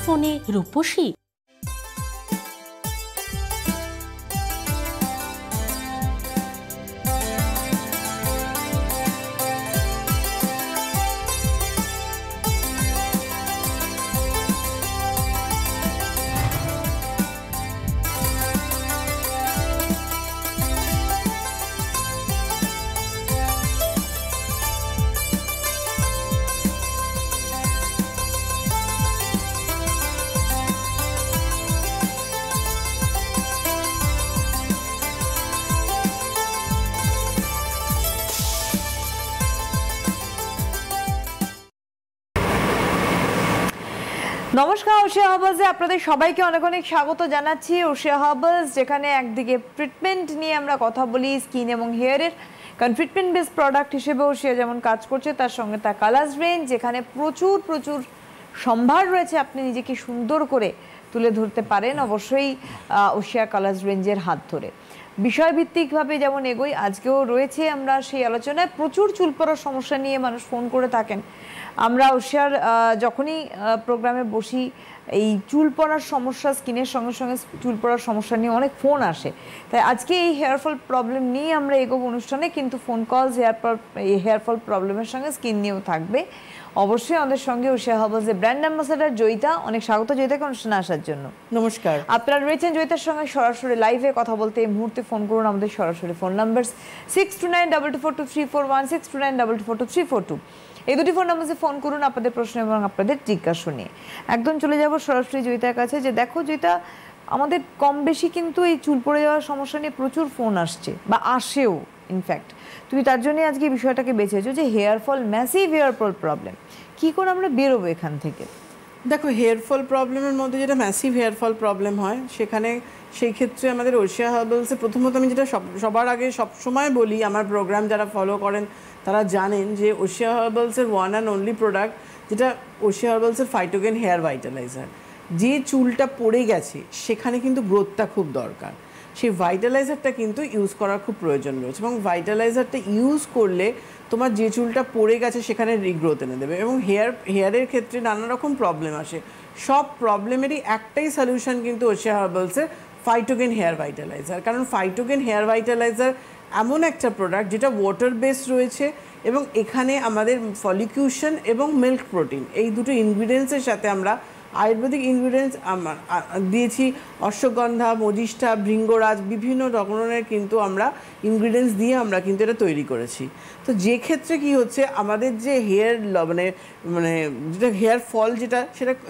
ফোনে রূপসী? নমস্কার, ওশিয়া হার্বালসে আপনাদের সবাইকে অনেক অনেক স্বাগত জানাচ্ছি। ওশিয়া হার্বালস যেখানে একদিকে ট্রিটমেন্ট নিয়ে আমরা কথা বলি স্কিন এবং হেয়ারের, কারণ ট্রিটমেন্ট বেস প্রোডাক্ট হিসেবে ওশিয়া যেমন কাজ করছে তার সঙ্গে তার কালার্স রেঞ্জ, যেখানে প্রচুর প্রচুর সম্ভার রয়েছে আপনি নিজেকে সুন্দর করে তুলে ধরতে পারেন অবশ্যই ওশিয়া কালার্স রেঞ্জের হাত ধরে। বিষয়ভিত্তিকভাবে যেমন এগোই, আজকেও রয়েছে আমরা সেই আলোচনায়। প্রচুর চুল পড়ার সমস্যা নিয়ে মানুষ ফোন করে থাকেন। আমরা ওশিয়ার যখনই প্রোগ্রামে বসি এই চুল পড়ার সমস্যা, স্কিনের সঙ্গে সঙ্গে চুল পড়ার সমস্যা নিয়ে অনেক ফোন আসে। তাই আজকে এই হেয়ারফল প্রবলেম নিয়ে আমরা এগোবো অনুষ্ঠানে, কিন্তু ফোন কলস হেয়ারফল প্রবলেমের সঙ্গে স্কিন নিয়েও থাকবে। অবশ্যই আমাদের সঙ্গে ওশিয়া হার্বালসের ব্র্যান্ড অ্যাম্বাসেডর জয়িতা। অনেক স্বাগত জয়িতাকে অনুষ্ঠানে আসার জন্য। নমস্কার। আপনারা রয়েছেন জয়িতার সঙ্গে সরাসরি লাইভে কথা বলতে। এই মুহূর্তে ফোন করুন আমাদের সরাসরি ফোন নাম্বার 6292242341, 6292242342। এই দুটি ফোন নাম্বারে ফোন করুন আপনাদের প্রশ্ন এবং আপনাদের জিজ্ঞাসা নিয়ে। একদম চলে যাব সরাসরি জয়িতার কাছে। যে দেখো জয়িতা, আমাদের কম বেশি কিন্তু এই চুল পড়ে যাওয়ার সমস্যা নিয়ে প্রচুর ফোন আসছে বা আসেও। ইনফ্যাক্ট তুমি তার জন্য আজকে বিষয়টাকে বেছেছো যে হেয়ারফল, ম্যাসিভ হেয়ারফল প্রবলেম, কি করে আমরা বেরোবো এখান থেকে? দেখো, হেয়ারফল প্রবলেমের মধ্যে যেটা ম্যাসিভ হেয়ারফল প্রবলেম হয়, সেখানে সেই ক্ষেত্রে আমাদের ওশিয়া হার্বালসে প্রথমত আমি যেটা সবার আগে সবসময় বলি, আমার প্রোগ্রাম যারা ফলো করেন তারা জানেন যে ওশিয়া হার্বালসের ওয়ান অ্যান্ড অনলি প্রোডাক্ট যেটা ওশিয়া হার্বালসের ফাইটোগেন হেয়ার ভাইটালাইজার। যে চুলটা পড়ে গেছে সেখানে কিন্তু গ্রোথটা খুব দরকার, সেই ভাইটালাইজারটা কিন্তু ইউজ করার খুব প্রয়োজন রয়েছে। এবং ভাইটালাইজারটা ইউজ করলে তোমার যে চুলটা পড়ে গেছে সেখানে রিগ্রোথ এনে দেবে। এবং হেয়ারের ক্ষেত্রে নানা রকম প্রবলেম আসে, সব প্রবলেমেরই একটাই সলিউশন কিন্তু ওশিয়া হার্বালসের ফাইটোগেন হেয়ার ভাইটালাইজার। কারণ ফাইটোগেন হেয়ার ভাইটালাইজার এমন একটা প্রোডাক্ট যেটা ওয়াটার বেস রয়েছে এবং এখানে আমাদের ফলিকিউশন এবং মিল্ক প্রোটিন এই দুটো ইনগ্রিডিয়েন্টসের সাথে আমরা আয়ুর্বেদিক ইনগ্রিডিয়েন্টস দিয়েছি। অশ্বগন্ধা, মজিষ্ঠা, ভৃঙ্গরাজ, বিভিন্ন ধরনের কিন্তু আমরা ইনগ্রিডিয়েন্টস দিয়ে আমরা কিন্তু এটা তৈরি করেছি। তো যে ক্ষেত্রে কি হচ্ছে, আমাদের যে হেয়ার মানে যেটা হেয়ার ফল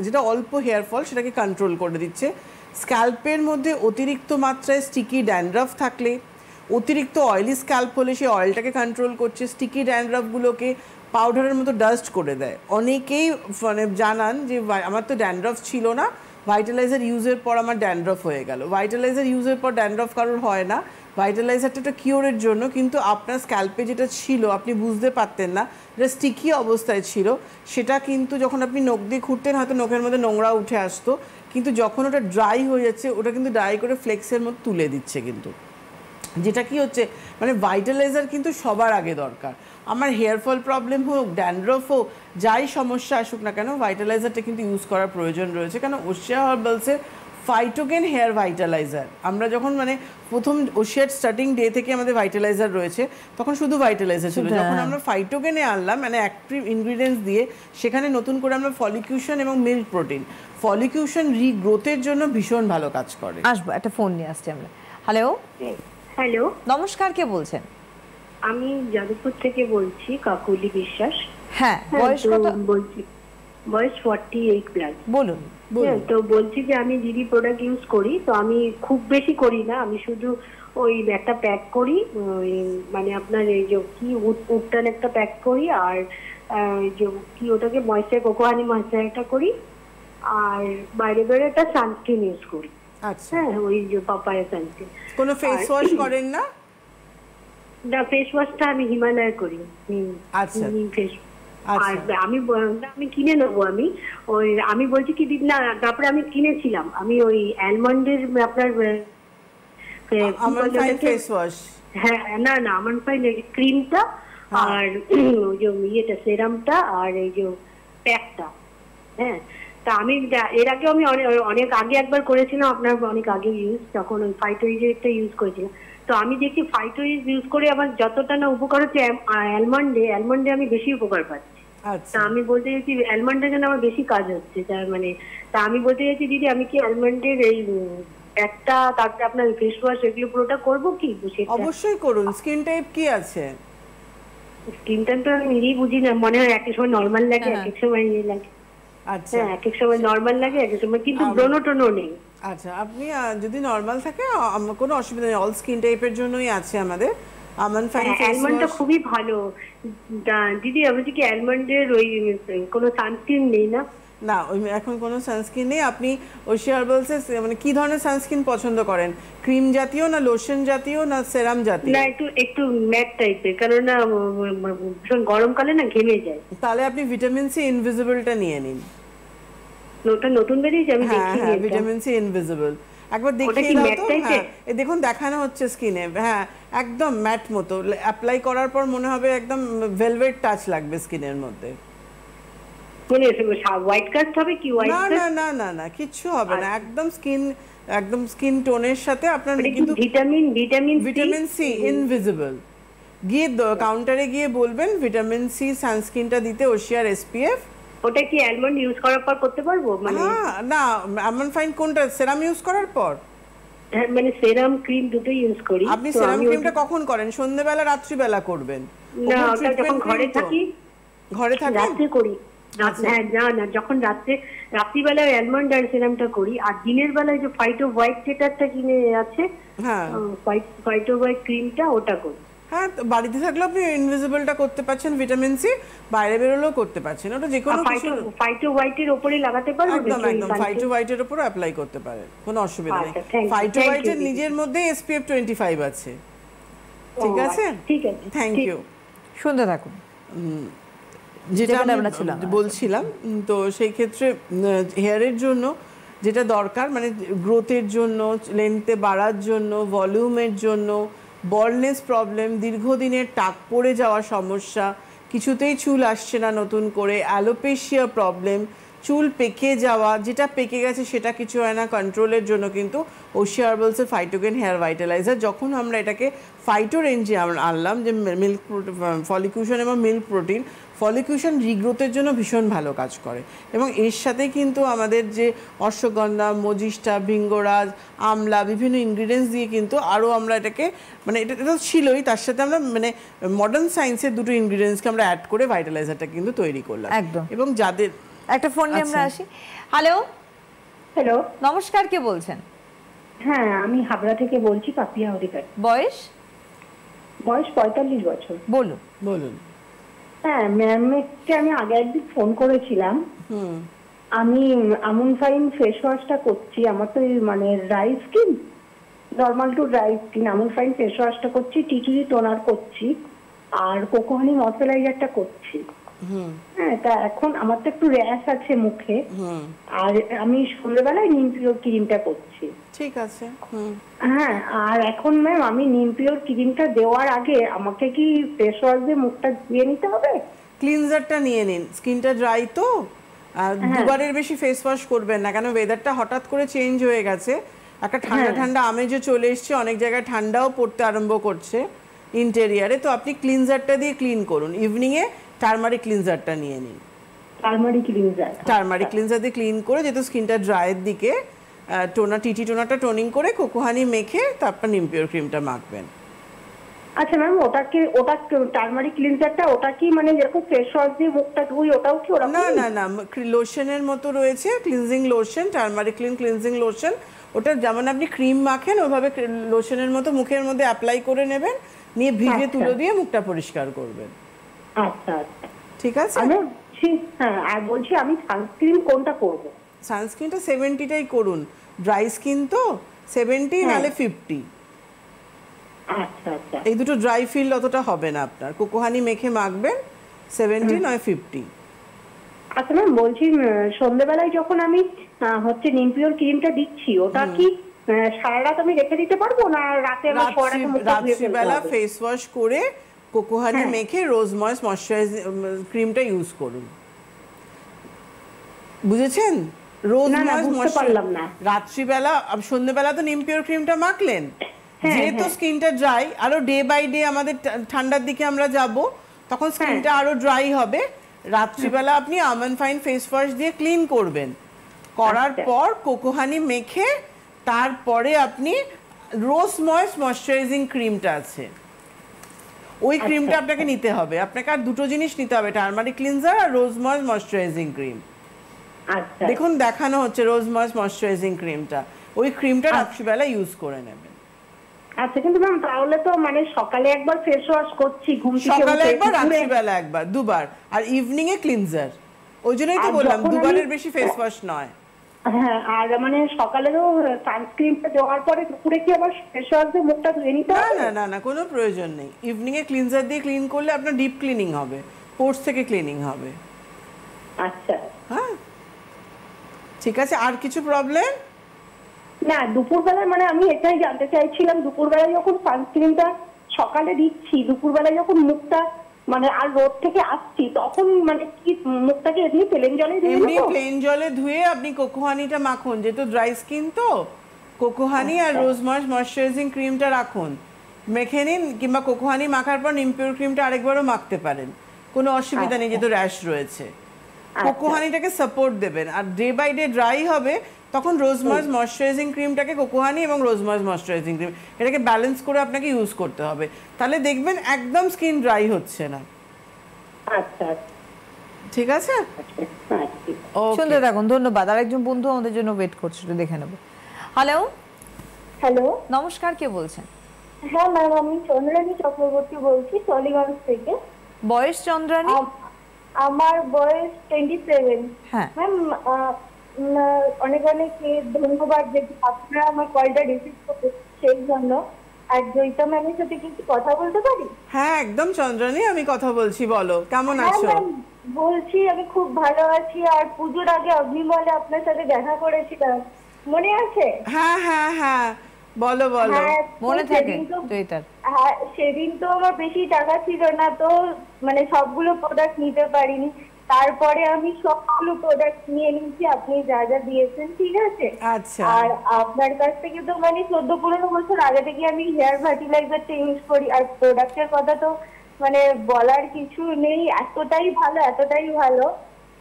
যেটা অল্প হেয়ার ফল সেটাকে কন্ট্রোল করে দিচ্ছে। স্ক্যাল্পের মধ্যে অতিরিক্ত মাত্রায় স্টিকি ড্যান্ড্রাফ থাকলে, অতিরিক্ত অয়েলি স্ক্যাল্প হলে সেই অয়েলটাকে কন্ট্রোল করছে। স্টিকি ড্যান্ড্রাফগুলোকে পাউডারের মতো ডাস্ট করে দেয়। অনেকেই মানে জানান যে আমার তো ড্যান্ড্রাফ ছিল না, ভাইটালাইজার ইউজের পর আমার ড্যান্ড্রাফ হয়ে গেল। ভাইটালাইজার ইউজের পর ড্যান্ড্রাফ কারোর হয় না। ভাইটালাইজারটা একটা কিওরের জন্য, কিন্তু আপনার স্ক্যাল্পে যেটা ছিল আপনি বুঝতে পারতেন না, যেটা স্টিকি অবস্থায় ছিল, সেটা কিন্তু যখন আপনি নখ দিয়ে খুঁড়তেন হয়তো নখের মধ্যে নোংরা উঠে আসতো, কিন্তু যখন ওটা ড্রাই হয়ে যাচ্ছে ওটা কিন্তু ড্রাই করে ফ্লেক্সের মতো তুলে দিচ্ছে। কিন্তু যেটা কি হচ্ছে, মানে ভাইটালাইজার কিন্তু সবার আগে দরকার। আমার হেয়ারফল প্রবলেম হোক, ড্যান্ড্রফ হোক, যাই সমস্যা আসুক না কেন, ভাইটালাইজারটা কিন্তু ইউজ করার প্রয়োজন রয়েছে। কারণ ওশিয়া হার্বালসের ফাইটোগেন হেয়ার ভাইটালাইজার, আমরা যখন মানে প্রথম ওশিয়ার স্টার্টিং ডে থেকে আমাদের ভাইটালাইজার রয়েছে, তখন শুধু ভাইটালাইজার ছিল। যখন আমরা ফাইটোগেনে আনলাম, মানে অ্যাক্টিভ ইনগ্রিডিয়েন্টস দিয়ে, সেখানে নতুন করে আমরা ফলিকিউশন এবং মিল্ক প্রোটিন, ফলিকিউশন রিগ্রোথের জন্য ভীষণ ভালো কাজ করে। আসবো, একটা ফোন নিয়ে আসছি আমরা। হ্যালো। হ্যালো, নমস্কার, কে বলছেন? আমি যাদবপুর থেকে বলছি, কাকুলি বিশ্বাস। হ্যাঁ, বয়স কত? বলছি বয়স 48 প্লাস। বলুন। তো বলছি যে আমি দিদি প্রোডাক্ট ইউজ করি, তো আমি খুব বেশি করি না, আমি শুধু ওই একটা প্যাক করি, মানে আপনার এই যে কি উডটান একটা প্যাক করি, আর যে কি ওটাকে কোকোহানি ময়েশ্চারাইজারটা করি, আর বাইরে বাইরে একটা সানস্ক্রিন ইউজ করি। আচ্ছা, হ্যাঁ, ওই যে পাপায়া সানস্ক্রিন। কোনো ফেস ওয়াশ করেন না? না, ফেস ওয়াশটা আমি হিমালয়ের করি। আচ্ছা, ফেস আর আমি কিনে নেবো। আমি বলছি কি দিদি, না তারপরে আমি কিনেছিলাম, আমি ওই অ্যালমন্ডের আপনার ফেস ওয়াশ। হ্যাঁ, না আমার ক্রিমটা, আর ওই যে ইয়েটা সেরামটা, আর এই যে প্যাকটা। হ্যাঁ, তা আমি এর আগেও আমি অনেক আগে একবার করেছিলাম আপনার, অনেক আগে ইউজ, তখন ওই ফাইটোইজেরটা ইউজ করেছিলাম। তো আমি দেখি ফাইটোইজ ইউজ করে আমার যতটা না উপকার হচ্ছে অ্যালমন্ডে আমি বেশি উপকার পাচ্ছি। আচ্ছা তা আমি বলতে চাইছি অ্যালমন্ডের জন্য আমার বেশি কাজ হচ্ছে, তার মানে তা আমি বলতে চাইছি দিদি আমি কি অ্যালমন্ডের এই একটা, তারপরে আপনার ফেস ওয়াশ এগুলো পুরোটা করবো কি? অবশ্যই করুন। স্কিন টাইপ কি আছে? স্কিন টাইপ তো আমি নিজেই বুঝি না, মনে হয় এক এক সময় নর্মাল লাগে, এক এক সময় ইয়ে লাগে। আচ্ছা হ্যাঁ, এক এক সময় নর্মাল লাগে, এক এক সময় কিন্তু ব্রণ টোনও নেই। আচ্ছা, আপনি যদি নর্মাল থাকে কোনো অসুবিধা নেই, অল স্কিন টাইপের জন্যই আছে আমাদের আমন্ড ফাইন ফেস ওয়াশ। অ্যালমন্ডটা খুবই ভালো দিদি। আমি কি অ্যালমন্ডের ওই কোনো সানস্ক্রিন নেই না? না, ওই এখন কোনো সানস্ক্রিন নেই। আপনি ওশিয়া হার্বালসের মানে কি ধরনের সানস্ক্রিন পছন্দ করেন? ক্রিম জাতীয় না লোশন জাতীয় না সেরাম জাতীয়? না, একটু ম্যাট টাইপের, কারণ না ভীষণ গরমকালে না ঘেমে যায়। তাহলে আপনি ভিটামিন সি ইনভিজিবলটা নিয়ে নিন। ওটা নতুন বেরিয়েছে, আমি দেখি। হ্যাঁ, ভিটামিন সি ইনভিজিবল একবার দেখিয়ে দাও তো। হ্যাঁ, এই দেখুন দেখানো হচ্ছে স্কিনে। হ্যাঁ, একদম ম্যাট মতো অ্যাপ্লাই করার পর মনে হবে একদম ভেলভেট টাচ লাগবে স্কিনের মধ্যে। মানে হোয়াইট কাস্ট হবে কি? না না না না না, কিচ্ছু হবে না, একদম স্কিন টোনের সাথে আপনার কিন্তু ভিটামিন সি ইনভিজিবল। গিয়ে কাউন্টারে গিয়ে বলবেন ভিটামিন সি সানস্ক্রিনটা দিতে, ওশিয়ার SPF। ওটা কি অ্যালমন্ড ইউজ করার পর করতে পারবো? মানে না, আমন্ড ফাইন কোনটা? সেরাম ইউজ করার পর? হ্যাঁ, মানে সেরাম ক্রিম দুটোই ইউজ করি। আপনি সেরাম ক্রিমটা কখন করেন? সন্ধ্যেবেলা, রাত্রিবেলা করবেন? না, ওটা যখন ঘরে থাকি। ঘরে থাকেন? রাতে করি। হ্যাঁ, না, যখন রাত্রিবেলা অ্যালমন্ড আর সেরামটা করি, আর দিনের বেলায় যে ফাইটো হোয়াইট যেটা কিনে আছে, হ্যাঁ, ফাইটো হোয়াইট ক্রিমটা, ওটা করি। হ্যাঁ, বাড়িতে থাকলে আপনি ইনভিজিবলটা করতে পারছেন, ভিটামিন সি, বাইরে বেরোলেও করতে পারছেন। ওটা যে কোনো কিছু ফাইটো হোয়াইটের উপরে লাগাতে পারবো? একদম ফাইটো হোয়াইটের উপর অ্যাপ্লাই করতে পারেন, কোনো অসুবিধা নেই। ফাইটো হোয়াইটের নিজের মধ্যে SPF 25 আছে। ঠিক আছে, ঠিক আছে, থ্যাংক ইউ। শুনতে থাকুন। যেটা আমরা বলছিলাম, তো সেই ক্ষেত্রে হেয়ারের জন্য যেটা দরকার, মানে গ্রোথের জন্য, লেন্থে বাড়ার জন্য, ভলিউমের জন্য, বল্ডনেস প্রবলেম, দীর্ঘদিনের টাক পড়ে যাওয়ার সমস্যা, কিছুতেই চুল আসছে না নতুন করে, অ্যালোপেশিয়া প্রবলেম, চুল পেকে যাওয়া, যেটা পেকে গেছে সেটা কিছু হয় না, কন্ট্রোলের জন্য কিন্তু ওশিয়া হার্বালসের ফাইটোগেন হেয়ার ভাইটালাইজার, যখন আমরা এটাকে ফাইটো রেঞ্জে আনলাম, যে মিল্ক ফলিকিউশন এবং মিল্ক প্রোটিন, ফলিকিউশন রিগ্রোথের জন্য ভীষণ ভালো কাজ করে। এবং এর সাথে কিন্তু আমাদের যে অশ্বগন্ধা, মজিষ্ঠা, ভৃঙ্গরাজ, আমলা, বিভিন্ন ইনগ্রিডিয়েন্টস দিয়ে কিন্তু আরও আমরা এটাকে, মানে এটা তো ছিলই, তার সাথে আমরা মানে মডার্ন সায়েন্সের দুটো ইনগ্রিডিয়েন্টসকে আমরা অ্যাড করে ভাইটালাইজারটা কিন্তু তৈরি করলাম একদম। এবং যাদের একটা ফোন নিয়ে আমরা আসি। হ্যালো, নমস্কার, কে বলছেন? হ্যাঁ, আমি হাবড়া থেকে বলছি, পাপিয়া অধিকারী। বয়স 45 বছর। বলুন। হ্যাঁ, ম্যামকে আমি আগে একদিন ফোন করেছিলাম। আমি আমন্ড ফাইন ফেস ওয়াশটা করছি। আমার তো মানে dry skin, normal to dry skin. Almond fine face ওয়াশটা করছি, টিটুরি টোনার করছি, আর কোকোহানি ময়শ্চারাইজারটা করছি। হ্যাঁ, তা এখন আমার তো একটু র্যাশ আছে মুখে, আর আমি সন্ধ্যেবেলায় নিম পিওর ক্রিমটা করছি। ঠিক আছে। হ্যাঁ, আর এখন ম্যাম আমি নিম পিওর ক্রিমটা দেওয়ার আগে আমাকে কি ফেস ওয়াশ দিয়ে মুখটা ধুয়ে নিতে হবে? ক্লিনজারটা নিয়ে নিন, স্কিনটা ড্রাই তো, আর দুবারের বেশি ফেস ওয়াশ করবেন না, কেন ওয়েদারটা হঠাৎ করে চেঞ্জ হয়ে গেছে, একটা ঠান্ডা আমেজও চলে এসছে, অনেক জায়গায় ঠান্ডাও পড়তে আরম্ভ করছে ইন্টেরিয়ারে। তো আপনি ক্লিনজারটা দিয়ে ক্লিন করুন। ইভিনিংয়ে টারমারিক ক্লিনজারটা নিয়ে নিন। টারমারিক ক্লিনজার দিয়ে ক্লিন করে, যেহেতু স্কিনটা ড্রাইয়ের দিকে, টোনাটা টোনিং করে কোকোহানি মেখে তারপর নিম পিওর ক্রিমটা মাখবেন। আচ্ছা ম্যাম, ওটা টারমারিক ক্লিনজারটা, ওটা কি মানে যেরকম ফেস ওয়াশ দিয়ে মুখটা ধুই ওটাও কি ওরকম? না, লোশনের মতো রয়েছে, cleansing lotion, turmeric cleansing lotion. ওটা যেমন আপনি ক্রিম মাখেন ওইভাবে লোশনের মতো মুখের মধ্যে অ্যাপ্লাই করে নেবেন, নিয়ে ভিজে তুলো দিয়ে মুখটা পরিষ্কার করবেন। আচ্ছা, ঠিক আছে। হ্যাঁ, আর বলছি আমি সানস্ক্রিন কোনটা করব? সানস্ক্রিনটা 70টাই করুন, ড্রাই স্কিন তো 70 নালে 50। আচ্ছা, এই দুটো ড্রাই ফিল অতটা হবে না আপনার। কোকোহানি মেখে মাখবেন 70 নয় 50। আচ্ছা ম্যাম, বলছি সন্ধ্যেবেলায় যখন আমি হচ্ছে নিম পিওর ক্রিমটা দিচ্ছি, ওটা কি সারা রাত আমি রেখে দিতে পারবো, না রাত্রিবেলা ফেস ওয়াশ করে কোকোহানি মেখে রোজ ময়েস্ট ময়শ্চারাইজিং ক্রিমটা ইউজ করুন? বুঝেছেন? রোজ না, না, বুঝতে পারলাম না। রাত্রিবেলা সন্ধ্যেবেলা তো নিম পিওর ক্রিমটা মাখলেন, যেহেতু স্কিনটা ড্রাই, আরো ডে বাই ডে আমাদের ঠান্ডার দিকে আমরা যাব, তখন স্কিনটা আরো ড্রাই হবে। রাত্রিবেলা আপনি আমন্ড ফাইন ফেস ওয়াশ দিয়ে ক্লিন করবেন, করার পর কোকো হানি মেখে তারপরে আপনি রোজ ময়েশ্চারাইজিং ক্রিমটা আছে, ওই ক্রিমটা আপনাকে নিতে হবে। আপনাকে আর দুটো জিনিস নিতে হবে, টার্মারিক ক্লিনজার আর রোজ ময়েশ্চারাইজিং ক্রিম। আচ্ছা, দেখুন দেখানো হচ্ছে রোজ ময়েশ্চারাইজিং ক্রিমটা, ওই ক্রিমটা রাত্রিবেলা ইউজ করে নেবেন। আচ্ছা, কিন্তু ম্যাম তাহলে তো মানে সকালে একবার ফেস ওয়াশ করছি, ঘুম থেকে সকালে উঠে, একবার, দুপুরে- রাত্রিবেলা একবার, দুবার, আর ইভিনিং এ ক্লিনজার। ওই জন্যই তো আর বললাম যখন দুবারের আমি- বেশি ফেস ওয়াশ নয়। হ্যাঁ, আর মানে সকালেরও সানস্ক্রিনটা দেওয়ার পরে দুপুরে কি আবার ফেস ওয়াশ দিয়ে মুখটা ধুয়ে নিতে না হবে? না না না, কোনো প্রয়োজন নেই। ইভিনিং এ ক্লিনজার দিয়ে ক্লিন করলে আপনার ডিপ ক্লিনিং হবে, পোর্স থেকে ক্লিনিং হবে। আচ্ছা, হ্যাঁ, ঠিক আছে। আর কিছু প্রবলেম? না দুপুরবেলায় মানে আমি এটাই জানতে চাইছিলাম, দুপুরবেলায় যখন সানস্ক্রিনটা সকালে দিচ্ছি, দুপুরবেলায় যখন মুখটা মানে আর রোদ থেকে আসছি, তখন মানে কি মুখটাকে এমনি প্লেন জলে দিয়ে এমনি দেবো? প্লেন জলে ধুয়ে আপনি কোকো হানিটা মাখুন, যেহেতু ড্রাই স্কিন তো কোকো হানি আর রোজ ময়েশ্চারাইজিং ক্রিমটা রাখুন, মেখে নিন, কিংবা কোকো হানি মাখার পর নিম পিওর ক্রিমটা আরেকবারও মাখতে পারেন, কোনো অসুবিধা নেই, যেহেতু র্যাশ রয়েছে। কোকো হানিটাকে সাপোর্ট দেবেন, আর ডে বাই ডে ড্রাই হবে তখন রোজ ময়েশ্চারাইজিং ক্রিমটাকে, কোকো হানি এবং রোজ ময়েশ্চারাইজিং ক্রিম এটাকে ব্যালেন্স করে আপনাকে ইউজ করতে হবে, তাহলে দেখবেন একদম স্কিন ড্রাই হচ্ছে না। আচ্ছা, ঠিক আছে, আচ্ছা। শুনতে থাকুন, ধন্যবাদ। আরেকজন বন্ধু আমাদের জন্য ওয়েট করছে, একটু দেখে নেব। হ্যালো, হ্যালো, নমস্কার, কে বলছেন? হ্যাঁ ম্যাম, আমি চন্দ্রানী চক্রবর্তী বলছি টলিগঞ্জ থেকে। বয়স চন্দ্রানী? আমার বয়স 27। হ্যাঁ। ম্যাম অনেক অনেক ধন্যবাদ যে আপনারা আমার কলটা রিসিভ করতে, সেই জন্য। আর জয়িতা ম্যামের সাথে কিছু কথা বলতে পারি? হ্যাঁ একদম চন্দ্রানী, আমি কথা বলছি, বলো কেমন হ্যাঁ আছো? ম্যাম, বলছি আমি খুব ভালো আছি। আর পুজোর আগে অগ্নিমলে আপনার সাথে দেখা করেছিলাম, মনে আছে? হ্যাঁ হ্যাঁ হ্যাঁ, বলো বলো। হ্যাঁ, মনে তো থাকে সেদিন তো জয়িতার? হ্যাঁ, সেদিন তো আমার বেশি টাকা ছিল না, তো মানে সবগুলো প্রোডাক্ট নিতে পারিনি। তারপরে আমি সবগুলো প্রোডাক্ট নিয়ে নিয়েছি আপনি যা যা দিয়েছেন, ঠিক আছে? আচ্ছা। আর আপনার কাছ থেকে তো মানে 14-15 বছর আগে থেকে আমি হেয়ার ফার্টিলাইজারটা ইউজ করি। আর প্রোডাক্টের কথা তো মানে বলার কিছু নেই, এতটাই ভালো।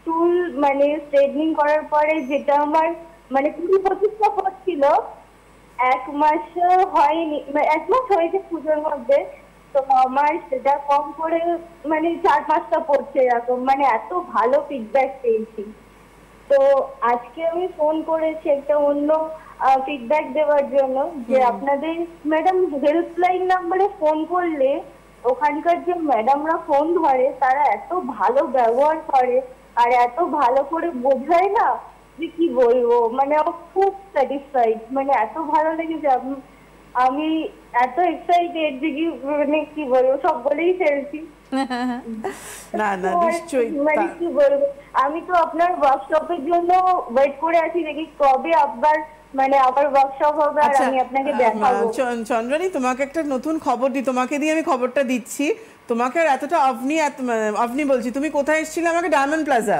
চুল মানে স্ট্রেটনিং করার পরে যেটা আমার মানে 20-25টা পড়ছিল, 1 মাস হয়নি, 1 মাস হয়েছে পুজোর মধ্যে, তো আমার সেটা কম করে মানে 4-5টা পড়ছে এরকম, মানে এত ভালো ফিডব্যাক পেয়েছি। তো আজকে আমি ফোন করেছি একটা অন্য ফিডব্যাক দেওয়ার জন্য, যে আপনাদের ম্যাডাম হেল্পলাইন নাম্বারে ফোন করলে ওখানকার যে ম্যাডামরা ফোন ধরে তারা এত ভালো ব্যবহার করে আর এত ভালো করে বোঝায় না, যে কি বলবো, মানে আমার খুব স্যাটিসফাইড, মানে এত ভালো লেগেছে। আমি এত এক্সাইটেড যে কি মানে কি বলবো, সব বলেই ফেলছি। না না, নিশ্চয়ই। মানে কি বলবো, আমি তো আপনার ওয়ার্কশপের জন্য ওয়েট করে আছি, দেখি কবে আবার মানে আবার ওয়ার্কশপ হবে আর আচ্ছা, আমি আপনাকে দেখাবো। চন্দ্রানী তোমাকে একটা নতুন খবর দিই, তোমাকে দিয়ে আমি খবরটা দিচ্ছি। তোমাকে আর এতটা আপনি বলছি, তুমি কোথায় এসেছিলে? আমাকে ডায়মন্ড প্লাজা?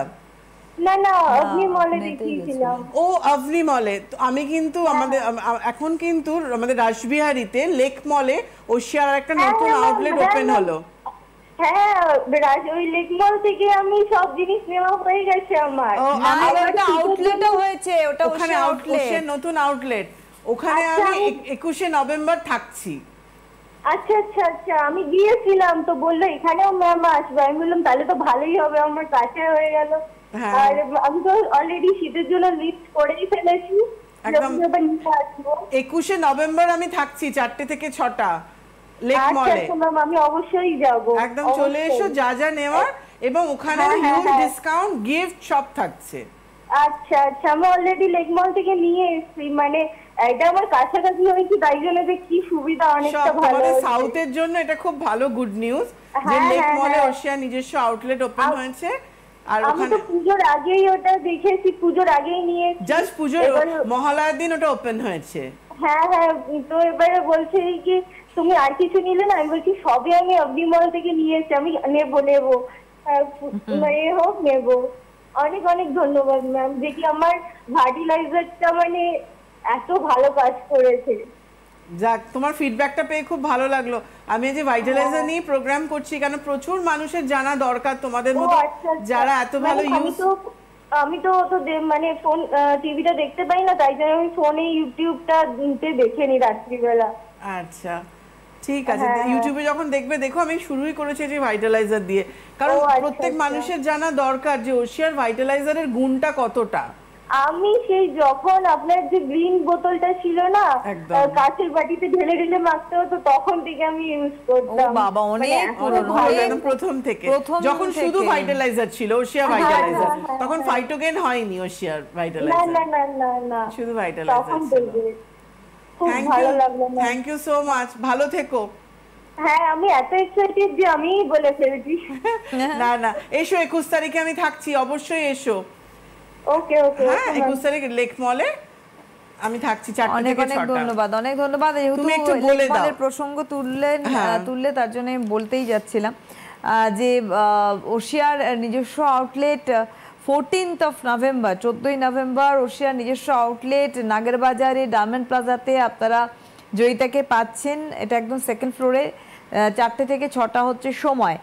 না না, আপনি মলে দেখিয়েছিলাম। ও আপনি মলে। তো আমি কিন্তু আমাদের এখন কিন্তু আমাদের রাসবিহারীতে লেক মলে ওশিয়ার একটা নতুন আউটলেট ওপেন হলো। হ্যাঁ, ওই লেক মল থেকে আমি সব জিনিস নেওয়া হয়ে গেছে আমার। ওটা আউটলেটও হয়েছে, ওটা ওখানে আউটলেট, নতুন আউটলেট, ওখানে আচ্ছা, আমি 21শে নভেম্বর থাকছি। আচ্ছা আচ্ছা আচ্ছা, আমি গিয়েছিলাম তো, বললো এখানেও ম্যাম আসবে। আমি বললাম তাহলে তো ভালোই হবে, আমার কাছে হয়ে গেল। হ্যাঁ। আর আমি তো অলরেডি শীতের জন্য লিস্ট করেই ফেলেছি, একদম। যখন নিতে আসবো। 21শে নভেম্বর আমি থাকছি 4টে থেকে 6টা লেক আচ্ছা মলে। আচ্ছা ম্যাম, আমি অবশ্যই যাব। একদম চলে এসো, যা যা নেওয়ার, এবং ওখানে হ্যাঁ, হিউজ হ্যাঁ। ডিসকাউন্ট গিফট সব থাকছে। আচ্ছা আচ্ছা, আমি অলরেডি লেক মল থেকে নিয়ে এসেছি, মানে এটা আমার কাছাকাছি হয়েছে, তাই জন্য যে কি সুবিধা, অনেকটা সব ভালো তোমাদের হয়েছে। সাউথের জন্য এটা খুব ভালো গুড নিউজ যে হ্যাঁ, লেক হ্যাঁ, মলে হ্যাঁ। ওশিয়া নিজস্ব আউটলেট ওপেন হয়েছে। আর আমি ওখানে তো পুজোর আগেই ওটা দেখেছি, পুজোর আগেই নিয়েছি। জাস্ট পুজোর এবার- মহালয়ার দিন ওটা ওপেন হয়েছে। হ্যাঁ হ্যাঁ, তো এবারে বলছে কি তুমি আর কিছু নিলে না? আমি বলছি সবই আমি অগ্নিমল থেকে নিয়েছি, আমি নেবো। হোক নেবো। অনেক অনেক ধন্যবাদ ম্যাম, যে কি আমার ভার্টিলাইজারটা মানে এত ভালো কাজ করেছে। যাক, তোমার ফিডব্যাকটা পেয়ে খুব ভালো লাগলো। আমি যে ভাইটালাইজার নিয়ে প্রোগ্রাম করছি, কেন প্রচুর মানুষের জানা দরকার তোমাদের মতো যারা এত ভালো ইউজ। আমি তো মানে ফোন টিভিটা দেখতে পাই না, তাই জন্য আমি ফোনে ইউটিউবটা দেখে নি রাত্রিবেলা। আচ্ছা ঠিক আছে, ইউটিউবে যখন দেখবে দেখো, আমি শুরুই করেছি যে ভাইটালাইজার দিয়ে, কারণ প্রত্যেক মানুষের জানা দরকার যে ওশিয়ার ভাইটালাইজারের গুণটা কতটা। আমি সেই যখন আপনার যে গ্রিন বোতলটা ছিল না, কাঁচের বাটিতে ঢেলে ঢেলে মাখতে হতো, তখন থেকে আমি ইউজ করতাম। ও বাবা, অনেক পুরনো, প্রথম থেকে যখন শুধু ভাইটালাইজার ছিল, ওশিয়া ভাইটালাইজার, তখন ফাইটোগেন হয়নি ওশিয়ার ভাইটালাইজার, না না না না, শুধু ভাইটালাইজার ছিল। থ্যাংক ইউ সো মাচ, ভালো থেকো। হ্যাঁ, আমি এত এক্সাইটেড যে আমি বলে ফেলেছি। না না, এসো 21 তারিখে আমি থাকছি, অবশ্যই এসো। ওকে ওকে, হ্যাঁ 21 তারিখে লেক মলে আমি থাকছি 4টা থেকে 6টা। অনেক ধন্যবাদ, অনেক ধন্যবাদ। তুমি একটু বলে দাও প্রসঙ্গ তুললে তার জন্য বলতেই যাচ্ছিলাম যে ওশিয়ার নিজস্ব আউটলেট 14th নভেম্বর, 14ই নভেম্বর ওশিয়ার নিজস্ব আউটলেট নাগেরবাজারে ডায়মন্ড প্লাজাতে আপনারা জয়িতাকে পাচ্ছেন। এটা একদম সেকেন্ড ফ্লোরে, 4টে থেকে 6টা হচ্ছে সময়।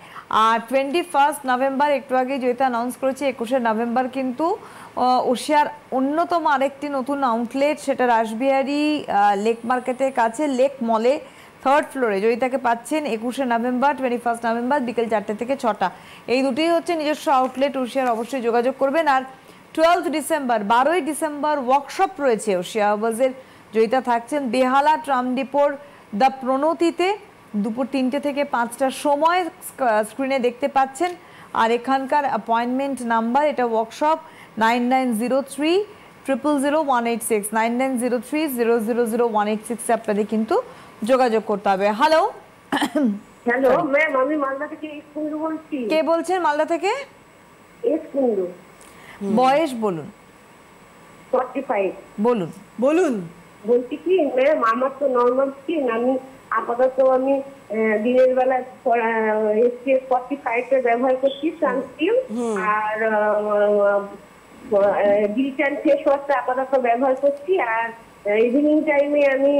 আর 21 নভেম্বর, একটু আগে জয়িতা অ্যানাউন্স করেছে 21শে নভেম্বর কিন্তু ওশিয়ার অন্যতম আরেকটি নতুন আউটলেট, সেটা রাসবিহারী লেক মার্কেটের কাছে লেক মলে 3rd ফ্লোরে জয়িতাকে পাচ্ছেন 21শে নভেম্বর, 21 নভেম্বর বিকেল 4টে থেকে 6টা। এই দুটোই হচ্ছে নিজস্ব আউটলেট। ওশিয়ার অবশ্যই যোগাযোগ করবেন। আর 12 ডিসেম্বর, 12ই ডিসেম্বর ওয়ার্কশপ রয়েছে ওশিয়া হার্বালসের। জয়িতা থাকছেন বেহালা ট্রাম ডিপোর দ্য প্রণতিতে দুপুর 3টে থেকে 5টার সময়, স্ক্রিনে দেখতে পাচ্ছেন। আর এখানকার অ্যাপয়েন্টমেন্ট নাম্বার, এটা ওয়ার্কশপ 9903000186, 9903000186 আপনাদের কিন্তু যোগাযোগ করতে হবে। হ্যালো হ্যালো ম্যাম, আমি মালদা থেকে কুন্ডু বলছি। কে বলছেন মালদা থেকে? কুন্ডু। বয়স বলুন। 45। বলুন বলুন। বলছি কি ম্যাম, আমার তো নর্মাল স্কিন, আমি আপাতত আমি দিনের বেলা SPF 45 এর ব্যবহার করছি সানস্ক্রিন, আর ডিটেন ফেস ওয়াশটা আপাতত ব্যবহার করছি। আর ইভিনিং টাইমে আমি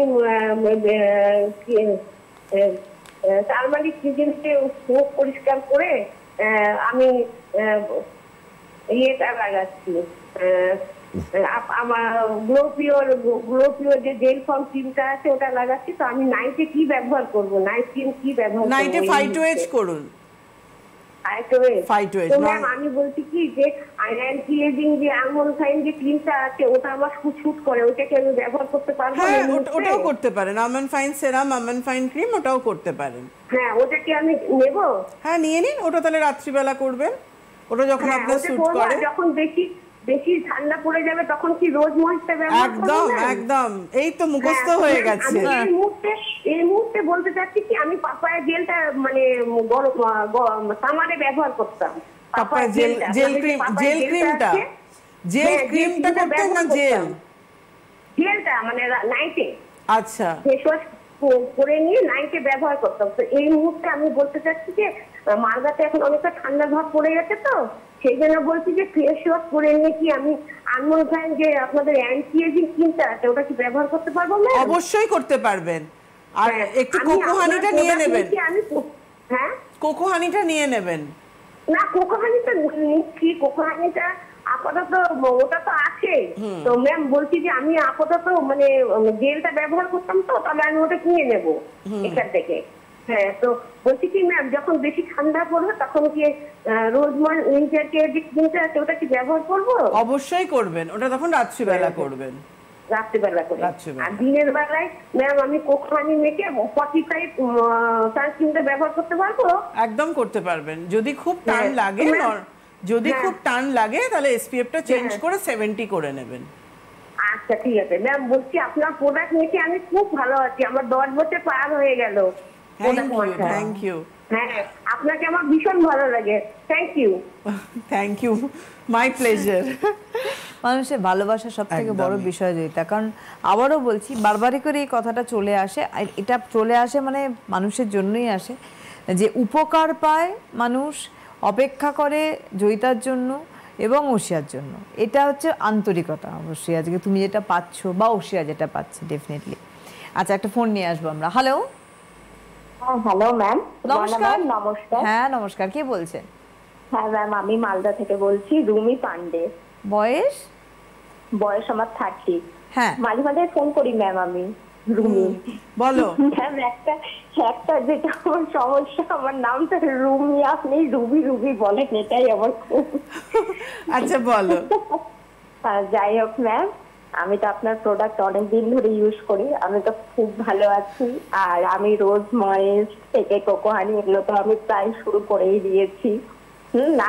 টার্মারিক সিজনকে মুখ পরিষ্কার করে আমি ইয়েটা লাগাচ্ছি, আমার গ্লো পিওর যে জেল ফর্ম ক্রিমটা আছে ওটা লাগাচ্ছি। তো আমি নাইটে কি ব্যবহার করব? নাইট ক্রিম কি ব্যবহার করব? নাইটে ফাইটোএজ করুন। তো ম্যাম আমি বলছি কি যে অ্যান্টি এজিং যে আমন্ড ফাইন যে ক্রিমটা আছে ওটা আমার শুট করে, ওটাকে আমি ব্যবহার করতে পারবো? হ্যাঁ, ওটাও করতে পারেন। আমন্ড ফাইন সেরাম, আমন্ড ফাইন ক্রিম, ওটাও করতে পারেন। হ্যাঁ, ওটা কি আমি নেব? হ্যাঁ নিয়ে নিন। ওটা তাহলে রাত্রিবেলা করবেন, ওটা যখন আপনার স্যুট করে। যখন বেশি ঠান্ডা পড়ে যাবে তখন কি রোজ ময়েশ্চার ব্যবহার করব? একদম একদম, এই তো মুখস্থ হয়ে গেছে। এই মুহূর্তে বলতে চাচ্ছি কি আমি পাপায়া জেলটা মানে সামারে ব্যবহার করতাম। পাপায়া জেল ক্রিমটা করতেন না জেলটা মানে নাইটে? আচ্ছা, ফেস ওয়াশ করে নিয়ে নাইটে ব্যবহার করতাম। তো এই মুহূর্তে আমি বলতে চাচ্ছি যে মালদাতে এখন অনেকটা ঠান্ডা ভাব পড়ে গেছে, তো সেই জন্য বলছি যে ফেস ওয়াশ করে নিয়ে কি আমি আমন্ড ফাইন যে আপনাদের অ্যান্টি এজিং ক্রিমটা আছে ওটা কি ব্যবহার করতে পারবো? অবশ্যই করতে পারবেন। আর একটু কোকো হানিটা নিয়ে নেবেন। হ্যাঁ, কোকো হানিটা নিয়ে নেবেন। না, কোকো হানিটা নিচ্ছি। কোকো হানিটা আপাতত ওটা তো আছে। তো ম্যাম বলছি যে আমি আপাতত মানে জেলটা ব্যবহার করতাম, তো তাহলে আমি ওটা কিনে নেবো এখান থেকে। হ্যাঁ, তো বলছি কি ম্যাম যখন বেশি ঠান্ডা পড়বে তখন কি রোজমান উইন্টার কেয়ার যে ক্রিমটা আছে ওটা কি ব্যবহার করবো? অবশ্যই করবেন, ওটা তখন রাত্রিবেলা করবেন। রাত্রিবেলা করে। আর দিনের বেলায় ম্যাম আমি কোকো হানি মেখে 45 সানস্ক্রিনটা ব্যবহার করতে পারবো? একদম করতে পারবেন। যদি খুব টান লাগে, খুব টান লাগে তাহলে এসপিএফটা চেঞ্জ করে 70 করে নেবেন। আচ্ছা ঠিক আছে ম্যাম, বলছি আপনার প্রোডাক্ট নিয়ে আমি খুব ভালো আছি। আমার 10 বছর পার হয়ে গেল। Thank you. হ্যাঁ, আপনাকে আমার ভীষণ ভালো লাগে। Thank you. My pleasure. মানুষের ভালোবাসা সবথেকে বড় বিষয় যেটা, কারণ আবারও বলছি, বারবারই করে এই কথাটা চলে আসে। এটা চলে আসে মানে মানুষের জন্যই আসে, যে উপকার পায় মানুষ, অপেক্ষা করে জয়িতার জন্য, এবং ওশিয়ার জন্য। এটা হচ্ছে আন্তরিকতা অবশ্যই, আজকে তুমি যেটা পাচ্ছ বা ওশিয়া যেটা পাচ্ছে ডেফিনেটলি। আচ্ছা, একটা ফোন নিয়ে আসবো আমরা। হ্যালো। Hello ma'am. নমস্কার। নমস্কার। হ্যাঁ নমস্কার, কে বলছেন? হ্যাঁ ম্যাম, আমি মালদা থেকে বলছি, রুমি পান্ডে। বয়স? বয়স আমার 30। হ্যাঁ, মাঝে মাঝে ফোন করি ম্যাম আমি, রুমি। বলো। ম্যাম একটা যেটা আমার সমস্যা, আমার নামটা রুমি, আপনি রুবি রুবি বলেন, এটাই আমার খুব। আচ্ছা বলো। যাই হোক ম্যাম, আমি তো আপনার প্রোডাক্ট অনেকদিন ধরে ইউজ করি, আমি তো খুব ভালো আছি। আর আমি রোজ ময়েস্ট থেকে কোকোহানি এগুলো তো আমি প্রায় শুরু করেই দিয়েছি।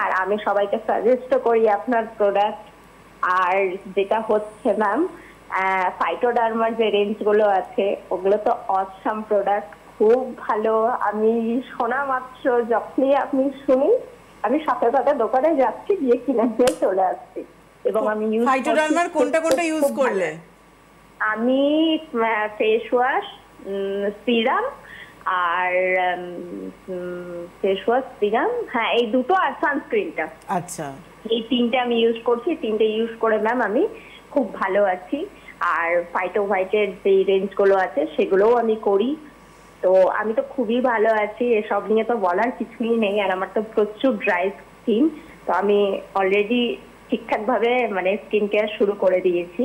আর আমি সবাইকে সাজেস্ট করি আপনার প্রোডাক্ট। আর যেটা হচ্ছে ম্যাম, ফাইটোডার্মার যে রেঞ্জ গুলো আছে ওগুলো তো অসাম প্রোডাক্ট, খুব ভালো। আমি শোনা মাত্র যখনই আপনি শুনি, আমি সাথে সাথে দোকানে যাচ্ছি, গিয়ে কিনে দিয়ে চলে আসছি। এবং আমি ফাইটোডার্মার কোনটা কোনটা ইউজ করলে? আমি ফেস ওয়াশ, সিরাম আর ফেস ওয়াশ, সিরাম, হ্যাঁ এই দুটো, আর সানস্ক্রিনটা। আচ্ছা, এই তিনটে আমি ইউজ করছি। তিনটে ইউজ করে ম্যাম আমি খুব ভালো আছি। আর ফাইটো হোয়াইটের যে রেঞ্জ গুলো আছে সেগুলোও আমি করি। তো আমি তো খুবই ভালো আছি, এসব নিয়ে তো বলার কিছুই নেই। আর আমার তো প্রচুর ড্রাই স্কিন, তো আমি অলরেডি ঠিকঠাক ভাবে মানে স্কিন কেয়ার শুরু করে দিয়েছি।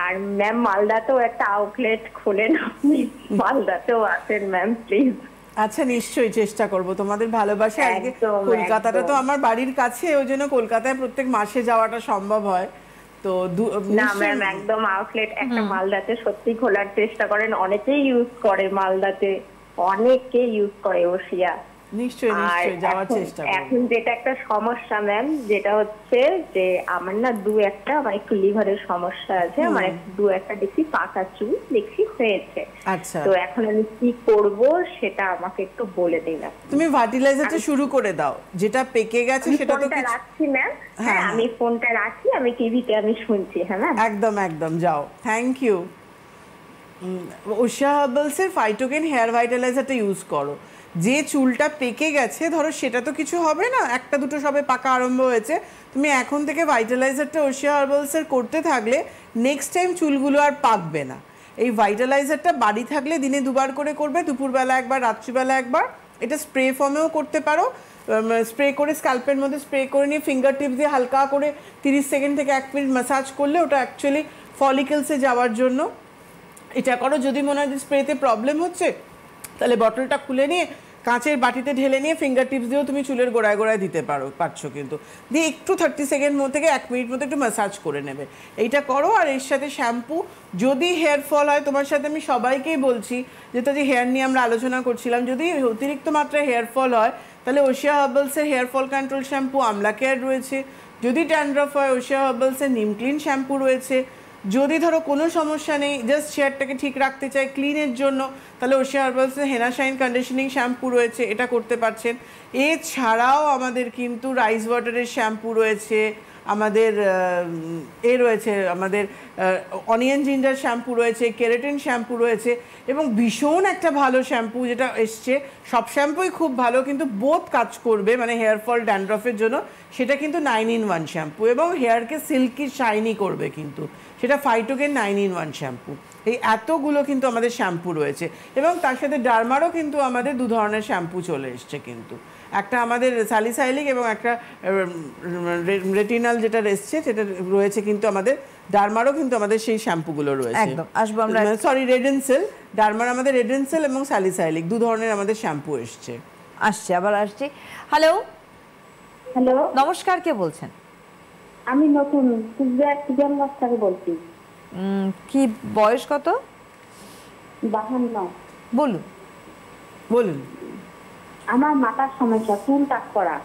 আর ম্যাম মালদাতেও একটা আউটলেট খোলেন আপনি, মালদাতেও আছেন ম্যাম প্লিজ। আচ্ছা নিশ্চয়ই চেষ্টা করব, তোমাদের ভালোবাসা। আজকে একদম, কলকাতাটা তো একদম। আমার বাড়ির কাছে, ওই জন্য কলকাতায় প্রত্যেক মাসে যাওয়াটা সম্ভব হয়। তো না ম্যাম, একদম আউটলেট একটা মালদাতে সত্যি খোলার চেষ্টা করেন। অনেকেই ইউজ করে মালদাতে, অনেকে ইউজ করে ওশিয়া। নিশ্চয়ই নিশ্চয়ই যাওয়ার চেষ্টা করব। এখন যেটা একটা সমস্যা ম্যাম, যেটা হচ্ছে যে আমার না আমার একটু লিভারের সমস্যা আছে, আমার দু একটা দেখছি পাকা চুল দেখছি হয়েছে। আচ্ছা, তো এখন আমি কি করব সেটা আমাকে একটু বলে দিন। তুমি ফার্টিলাইজারটা শুরু করে দাও, যেটা পেকে গেছে সেটা তো কিছু। রাখছি ম্যাম, হ্যাঁ আমি ফোনটা রাখি, আমি টিভিতে আমি শুনছি। হ্যাঁ ম্যাম, একদম একদম যাও, থ্যাংক ইউ। ওশিয়া হার্বালসের ফাইটোকেন হেয়ার ভাইটালাইজারটা ইউজ করো। যে চুলটা পেকে গেছে, ধরো সেটা তো কিছু হবে না, একটা দুটো সবে পাকা আরম্ভ হয়েছে, তুমি এখন থেকে ভাইটালাইজারটা ওশিয়া হার্বালসের করতে থাকলে নেক্সট টাইম চুলগুলো আর পাকবে না। এই ভাইটালাইজারটা বাড়ি থাকলে দিনে দুবার করে করবে, দুপুরবেলা একবার, রাত্রিবেলা একবার। এটা স্প্রে ফর্মেও করতে পারো, স্প্রে করে স্ক্যাল্পের মধ্যে স্প্রে করে নিয়ে ফিঙ্গার টিপস দিয়ে হালকা করে 30 সেকেন্ড থেকে 1 মিনিট ম্যাসাজ করলে ওটা অ্যাকচুয়ালি ফলিকলসে যাওয়ার জন্য এটা করো। যদি মনে হয় যে স্প্রেতে প্রবলেম হচ্ছে, তাহলে বটলটা খুলে নিয়ে কাঁচের বাটিতে ঢেলে নিয়ে ফিঙ্গার টিপস দিয়েও তুমি চুলের গোড়ায় গোড়ায় দিতে পারছো কিন্তু, দিয়ে একটু 30 সেকেন্ড মধ্যে থেকে 1 মিনিট মতো একটু ম্যাসাজ করে নেবে। এইটা করো। আর এর সাথে শ্যাম্পু, যদি হেয়ার ফল হয়, তোমার সাথে আমি সবাইকেই বলছি, যেটা যে হেয়ার নিয়ে আমরা আলোচনা করছিলাম, যদি অতিরিক্ত মাত্রায় হেয়ার ফল হয় তাহলে ওশিয়া হার্বালসের hair fall control shampoo, amla care রয়েছে। যদি ড্যান্ড্রফ হয়, ওশিয়া হার্বালসের নিম ক্লিন শ্যাম্পু রয়েছে। যদি ধরো কোনো সমস্যা নেই, জাস্ট হেয়ারটাকে ঠিক রাখতে চাই ক্লিনের জন্য, তাহলে ওশিয়া হার্বালসের হেনা শাইন কন্ডিশনিং শ্যাম্পু রয়েছে, এটা করতে পারছেন। এছাড়াও আমাদের কিন্তু রাইস ওয়াটারের শ্যাম্পু রয়েছে, আমাদের রয়েছে আমাদের অনিয়ন জিঞ্জার শ্যাম্পু রয়েছে, কেরাটিন শ্যাম্পু রয়েছে, এবং ভীষণ একটা ভালো শ্যাম্পু যেটা এসছে, সব শ্যাম্পুই খুব ভালো কিন্তু বোথ কাজ করবে মানে হেয়ার ফল ড্যান্ড্রফের জন্য, সেটা কিন্তু 9-in-1 শ্যাম্পু, এবং হেয়ারকে সিল্কি শাইনি করবে কিন্তু, সেটা ফাইটোকেন 9-in-1 শ্যাম্পু। এই এতগুলো কিন্তু আমাদের শ্যাম্পু রয়েছে, এবং তার সাথে ডার্মারও কিন্তু আমাদের 2 ধরনের শ্যাম্পু চলে এসছে কিন্তু, একটা আমাদের স্যালিসাইলিক এবং একটা রেটিনাল যেটা এসছে সেটা রয়েছে, কিন্তু আমাদের ডার্মারও কিন্তু আমাদের সেই শ্যাম্পুগুলো রয়েছে। একদম আসবো আমরা, সরি রেডেনসেল, ডার্মার আমাদের রেডেনসেল এবং স্যালিসাইলিক 2 ধরনের আমাদের শ্যাম্পু এসছে। আবার আসছি। হ্যালো। হ্যালো, নমস্কার, কে বলছেন? আমি নতুন কুচবিহার থেকে বলছি। কি বয়স কত? 52। বলুন। বলুন। আমার মাথার সমস্যা, চুল টাক করা।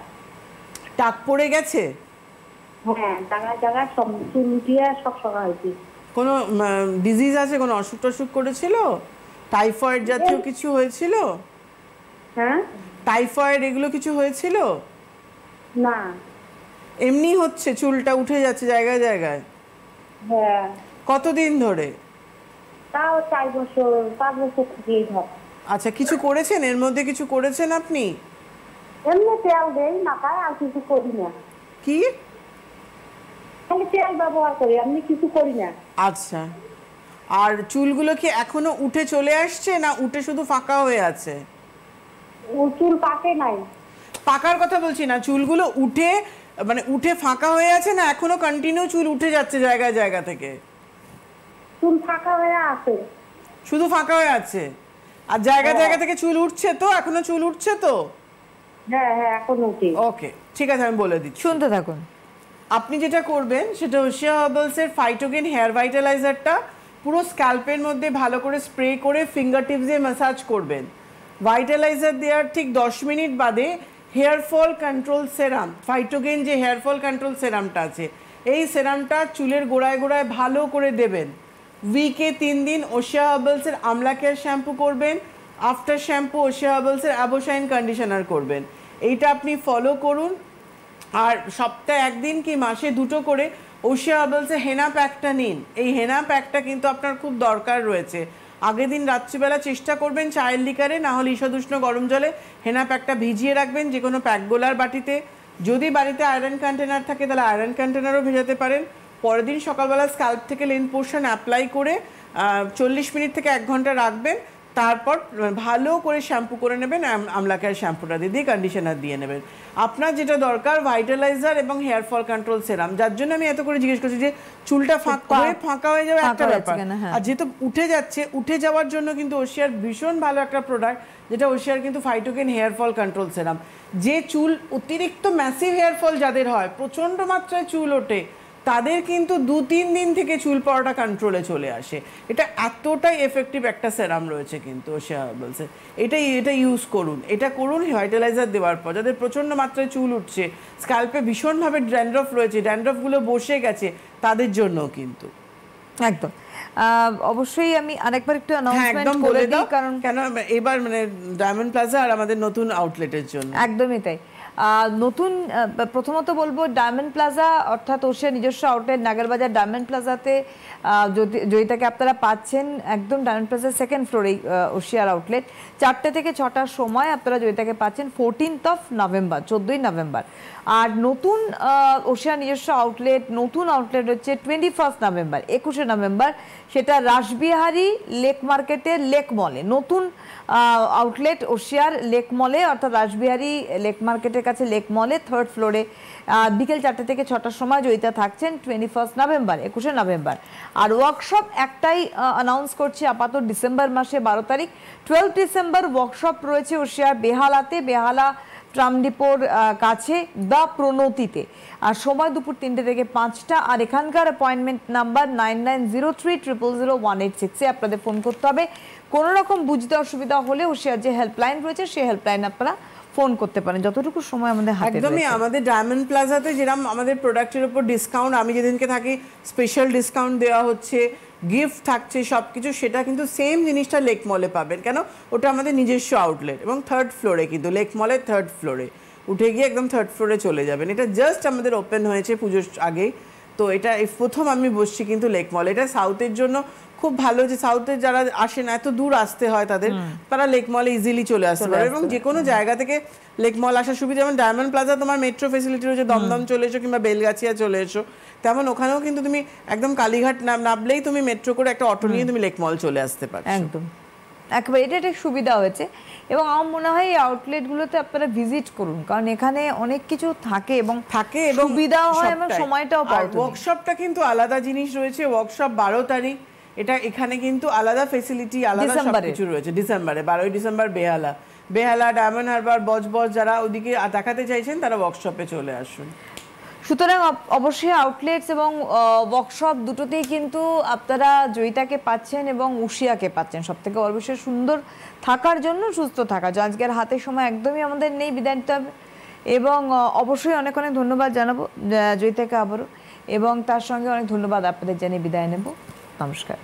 টাক পড়ে গেছে? হ্যাঁ, জায়গায় জায়গায় সব চুল উঠিয়ে সব সরা হয়েছে। কোনো ডিজিজ আছে, কোনো অসুখ টসুখ করেছিল? টাইফয়েড জাতীয় কিছু হয়েছিল? হ্যাঁ, টাইফয়েড এগুলো কিছু হয়েছিল? না, এমনি হচ্ছে, চুলটা উঠে যাচ্ছে জায়গায় জায়গায়? হ্যাঁ। কতদিন ধরে? তাও 4 বছর 5 বছর থেকেই ধর। আচ্ছা, কিছু করেছেন এর মধ্যে? কিছু করেছেন আপনি? এমনি তেল দেই মাথায়, আর কিছু করি না। কি খালি তেল ব্যবহার করি, আমি কিছু করি না। আচ্ছা, আর চুলগুলো কি এখনো উঠে চলে আসছে না উঠে শুধু ফাঁকা হয়ে আছে? চুল পাকে নাই। পাকার কথা বলছি না, চুলগুলো উঠে মানে উঠে ফাঁকা হয়ে আছে না এখনো কন্টিনিউ চুল উঠে যাচ্ছে জায়গায় জায়গা থেকে? চুল ফাঁকা হয়ে আছে। শুধু ফাঁকা হয়ে আছে, আর জায়গা জায়গা থেকে চুল উঠছে তো? এখনো চুল উঠছে তো? হ্যাঁ হ্যাঁ এখন উঠি। ওকে ঠিক আছে, আমি বলে দিচ্ছি। শুনতে থাকুন। আপনি যেটা করবেন সেটা ওশিয়া হার্বালসের ফাইটোগেন হেয়ার ভাইটালাইজারটা পুরো স্ক্যাল্পের মধ্যে ভালো করে স্প্রে করে ফিঙ্গার টিপস দিয়ে ম্যাসাজ করবেন। ভাইটালাইজার দেওয়ার ঠিক 10 মিনিট বাদে হেয়ার ফল কন্ট্রোল সেরাম, ফাইটোগেন যে হেয়ার ফল কন্ট্রোল সেরামটা আছে, এই সেরামটা চুলের গোড়ায় গোড়ায় ভালো করে দেবেন। উইকে 3 দিন ওশিয়া হার্বালসের আমলা কেয়ার শ্যাম্পু করবেন, আফটার শ্যাম্পু ওশিয়া হার্বালসের অ্যাবোশাইন কন্ডিশনার করবেন। এইটা আপনি ফলো করুন। আর সপ্তাহে 1 দিন কি মাসে 2টো করে ওশিয়া হার্বালসের হেনা প্যাকটা নিন। এই হেনা প্যাকটা কিন্তু আপনার খুব দরকার রয়েছে। আগের দিন রাত্রিবেলা চেষ্টা করবেন চায়ের লিকারে, না হলে ঈষদুষ্ণ গরম জলে হেনা প্যাকটা ভিজিয়ে রাখবেন যে কোনো প্যাক গোলার বাটিতে। যদি বাড়িতে আয়রন কন্টেনার থাকে তাহলে আয়রন কন্টেনারও ভেজাতে পারেন। পরের দিন সকালবেলা স্ক্যাল্প থেকে লেন্থ পোর্শন অ্যাপ্লাই করে 40 মিনিট থেকে 1 ঘন্টা রাখবেন। তারপর ভালো করে শ্যাম্পু করে নেবেন, আমলা কেয়ার শ্যাম্পুটা দিয়ে কন্ডিশনার দিয়ে নেবেন। আপনার যেটা দরকার ভাইটালাইজার এবং হেয়ার ফল কন্ট্রোল সেরাম, যার জন্য আমি এত করে জিজ্ঞেস করছি যে চুলটা ফাঁকা হয়ে যাবে একটা ব্যাপার, আর যেহেতু উঠে যাচ্ছে, উঠে যাওয়ার জন্য কিন্তু ওশিয়ার ভীষণ ভালো একটা প্রোডাক্ট, যেটা ওশিয়ার কিন্তু ফাইটোগেন হেয়ার ফল কন্ট্রোল সেরাম। যে চুল অতিরিক্ত ম্যাসিভ হেয়ার ফল যাদের হয়, প্রচণ্ড মাত্রায় চুল ওঠে, তাদের কিন্তু 2-3 দিন থেকে চুল পড়াটা কন্ট্রোলে চলে আসে। এটা এতটাই এফেক্টিভ একটা সেরাম রয়েছে কিন্তু ওশিয়া হার্বালসে। এটা ইউজ করুন, এটা করুন ভাইটালাইজার দেওয়ার পর। যাদের প্রচণ্ড মাত্রায় চুল উঠছে, স্ক্যাল্পে ভীষণভাবে ড্যান্ড্রফ রয়েছে, ড্যান্ড্রফগুলো বসে গেছে, তাদের জন্য কিন্তু একদম অবশ্যই আমি আরেকবার একটু অ্যানাউন্সমেন্ট করে দিই, কারণ কেন এবার মানে ডায়মন্ড প্লাজা আর আমাদের নতুন আউটলেটের জন্য একদমই তাই। নতুন প্রথমত বলবো ডায়মন্ড প্লাজা অর্থাৎ ওশিয়ার নিজস্ব আউটলেট নাগেরবাজার ডায়মন্ড প্লাজাতে জয়িতাকে আপনারা পাচ্ছেন একদম ডায়মন্ড প্লাজার 2nd ফ্লোরে ওশিয়ার আউটলেট। 4টে থেকে 6টার সময় আপনারা জয়িতাকে পাচ্ছেন 14th অফ নভেম্বর, 14ই নভেম্বর। আর নতুন ওশিয়ার নিজস্ব আউটলেট, নতুন আউটলেট হচ্ছে 21 নভেম্বর, 21শে নভেম্বর, সেটা রাসবিহারী লেক মার্কেটের লেক মলে। নতুন আউটলেট ওশিয়ার লেক মলে, অর্থাৎ রাসবিহারী লেক মার্কেটের কাছে লেক মলে 3rd ফ্লোরে। বিকেল 4টে থেকে 6টার সময় জয়িতা থাকছেন 21 নভেম্বর, 21শে নভেম্বর। আর ওয়ার্কশপ একটাই অ্যানাউন্স করছি আপাতত, ডিসেম্বর মাসে 12 তারিখ 12 ডিসেম্বর ওয়ার্কশপ রয়েছে ওশিয়ার বেহালাতে, বেহালা ট্রাম ডিপোর কাছে দ্য প্রণতিতে। আর সময় দুপুর 3টে থেকে 5টা। আর এখানকার অ্যাপয়েন্টমেন্ট নাম্বার 9903000186-এ আপনাদের ফোন করতে হবে। কোনো রকম বুঝতে অসুবিধা হলে ওশিয়ার যে হেল্পলাইন রয়েছে সেই হেল্পলাইন আপনারা ফোন করতে পারেন যতটুকু সময় আমাদের হাতে রয়েছে। একদমই আমাদের ডায়মন্ড প্লাজাতে যেরকম আমাদের প্রোডাক্টের উপর ডিসকাউন্ট, আমি যেদিনকে থাকি স্পেশাল ডিসকাউন্ট দেওয়া হচ্ছে, গিফট থাকছে, সব কিছু, সেটা কিন্তু সেম জিনিসটা লেক মলে পাবেন। কেন, ওটা আমাদের নিজস্ব আউটলেট এবং 3rd ফ্লোরে, কিন্তু লেক মলের 3rd ফ্লোরে উঠে গিয়ে একদম 3rd ফ্লোরে চলে যাবেন। এটা জাস্ট আমাদের ওপেন হয়েছে পুজোর আগেই, তো এটা এই প্রথম আমি বসছি কিন্তু লেক মল। এটা সাউথের জন্য খুব ভালো, যে সাউথের যারা আসে না, এত দূর আসতে হয় তাদের, তারা লেক মলে ইজিলি চলে আসতে পারে এবং যে কোনো জায়গা থেকে লেক মল আসার সুবিধা। যেমন ডায়মন্ড প্লাজা তোমার মেট্রো ফেসিলিটি রয়েছে, দমদম চলে এসো কিংবা বেলগাছিয়া চলে এসো, তেমন ওখানেও কিন্তু তুমি একদম কালীঘাট নামলেই তুমি মেট্রো করে একটা অটো নিয়ে তুমি লেক মল চলে আসতে পারো। একদম একেবারে এটা একটা সুবিধা হয়েছে এবং আমার মনে হয় এই আউটলেটগুলোতে আপনারা ভিজিট করুন, কারণ এখানে অনেক কিছু থাকে এবং সুবিধাও হয় এবং সময়টাও পাওয়া যায়। ওয়ার্কশপটা কিন্তু আলাদা জিনিস রয়েছে, ওয়ার্কশপ 12 তারিখ, এটা এখানে কিন্তু আলাদা ফেসিলিটি, আলাদা সবকিছু রয়েছে। ডিসেম্বরে 12ই ডিসেম্বর বেহালা ডায়মন্ড হারবার বজবজ যারা ওদিকে দেখাতে চাইছেন তারা ওয়ার্কশপে চলে আসুন। সুতরাং অবশ্যই আউটলেটস এবং ওয়ার্কশপ দুটোতেই কিন্তু আপনারা জয়িতাকে পাচ্ছেন এবং উশিয়াকে পাচ্ছেন। সব থেকে বড় বিষয় সুন্দর থাকার জন্য, সুস্থ থাকার জন্য। আজকের হাতে সময় একদমই আমাদের নেই, বিদায় নিতে হবে এবং অবশ্যই অনেক অনেক ধন্যবাদ জানাবো জয়িতাকে আবারও, এবং তার সঙ্গে অনেক ধন্যবাদ আপনাদের জানিয়ে বিদায় নেব। নমস্কার।